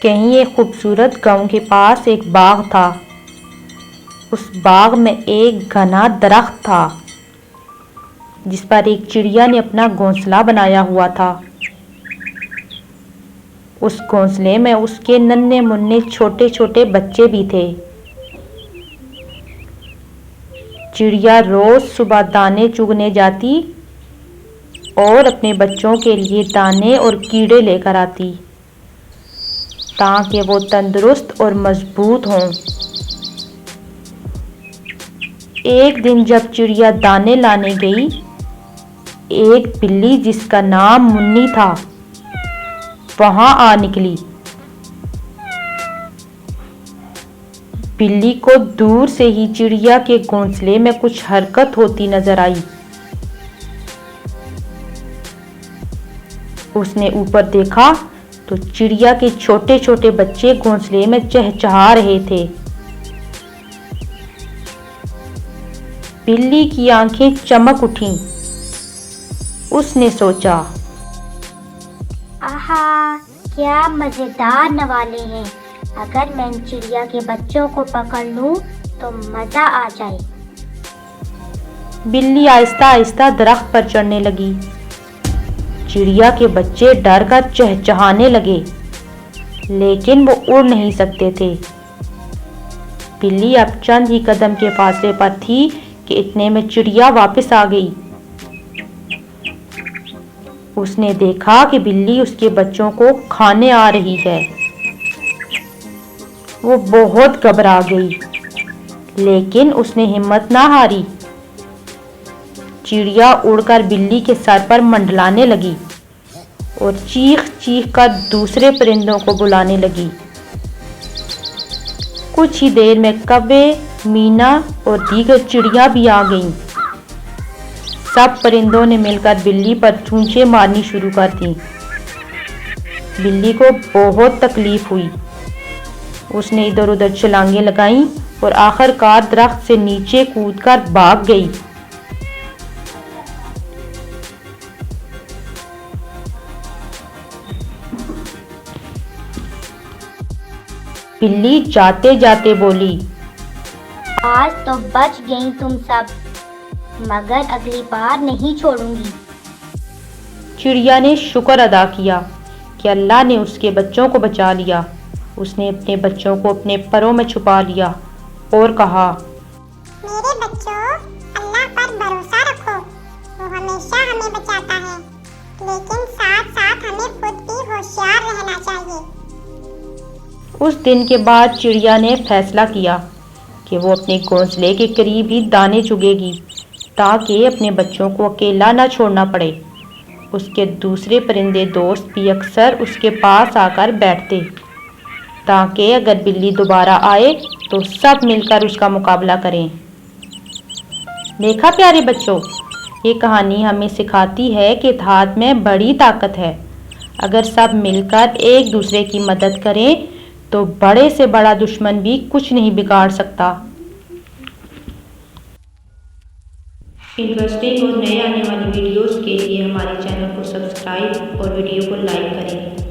کہیں ایک خوبصورت گاؤں کے پاس ایک باغ تھا۔ اس باغ میں ایک گھنا درخت تھا جس پر ایک چڑیا نے اپنا گھونسلہ بنایا ہوا تھا۔ اس گھونسلے میں اس کے ننھے منھے چھوٹے چھوٹے بچے بھی تھے۔ چڑیا روز صبح دانے چگنے جاتی اور اپنے بچوں کے لیے دانے اور کیڑے لے کر آتی تاکہ وہ تندرست اور مضبوط ہوں۔ ایک دن جب چڑیا دانے لانے گئی، ایک بلی جس کا نام منی تھا وہاں آ نکلی۔ بلی کو دور سے ہی چڑیا کے گھونسلے میں کچھ حرکت ہوتی نظر آئی۔ اس نے اوپر دیکھا تو چڑیا کے چھوٹے چھوٹے بچے گھونسلے میں چہچہا رہے تھے۔ بلی کی آنکھیں چمک اٹھیں۔ اس نے سوچا، آہا، کیا مزیدار نوالے ہیں! اگر میں ان چڑیا کے بچوں کو پکڑ لوں تو مزہ آ جائے۔ بلی آہستہ آہستہ درخت پر چڑھنے لگی۔ چڑیا کے بچے ڈر کر چہچہانے لگے لیکن وہ اڑ نہیں سکتے تھے۔ بلی اب چند ہی قدم کے فاصلے پر تھی کہ اتنے میں چڑیا واپس آ گئی۔ اس نے دیکھا کہ بلی اس کے بچوں کو کھانے آ رہی ہے۔ وہ بہت گھبرا گئی لیکن اس نے ہمت نہ ہاری۔ چڑیا اڑ کر بلی کے سر پر منڈلانے لگی اور چیخ چیخ کر دوسرے پرندوں کو بلانے لگی۔ کچھ ہی دیر میں کوے، مینا اور دیگر چڑیاں بھی آ گئیں۔ سب پرندوں نے مل کر بلی پر چونچیں مارنی شروع کر دیں۔ بلی کو بہت تکلیف ہوئی۔ اس نے ادھر ادھر چھلانگیں لگائیں اور آخر کار درخت سے نیچے کود کر بھاگ گئی۔ بلی جاتے جاتے بولی، آج تو بچ گئیں تم سب، مگر اگلی بار نہیں چھوڑوں گی۔ چڑیا نے شکر ادا کیا کہ اللہ نے اس کے بچوں کو بچا لیا۔ اس نے اپنے بچوں کو اپنے پروں میں چھپا لیا اور کہا، میرے بچوں، اللہ پر بھروسہ رکھو، وہ ہمیشہ ہمیں بچاتا ہے، لیکن ساتھ ساتھ ہمیں خود بھی ہوشیار رہنا چاہیے۔ اس دن کے بعد چڑیا نے فیصلہ کیا کہ وہ اپنے گھونسلے کے قریب ہی دانے چگے گی تاکہ اپنے بچوں کو اکیلا نہ چھوڑنا پڑے۔ اس کے دوسرے پرندے دوست بھی اکثر اس کے پاس آ کر بیٹھتے تاکہ اگر بلی دوبارہ آئے تو سب مل کر اس کا مقابلہ کریں۔ دیکھا پیارے بچوں، یہ کہانی ہمیں سکھاتی ہے کہ اتحاد میں بڑی طاقت ہے۔ اگر سب مل کر ایک دوسرے کی مدد کریں تو بڑے سے بڑا دشمن بھی کچھ نہیں بگاڑ سکتا۔ انٹرسٹنگ اور نئے آنے والی ویڈیوز کے لیے ہمارے چینل کو سبسکرائب اور ویڈیو کو لائک کریں۔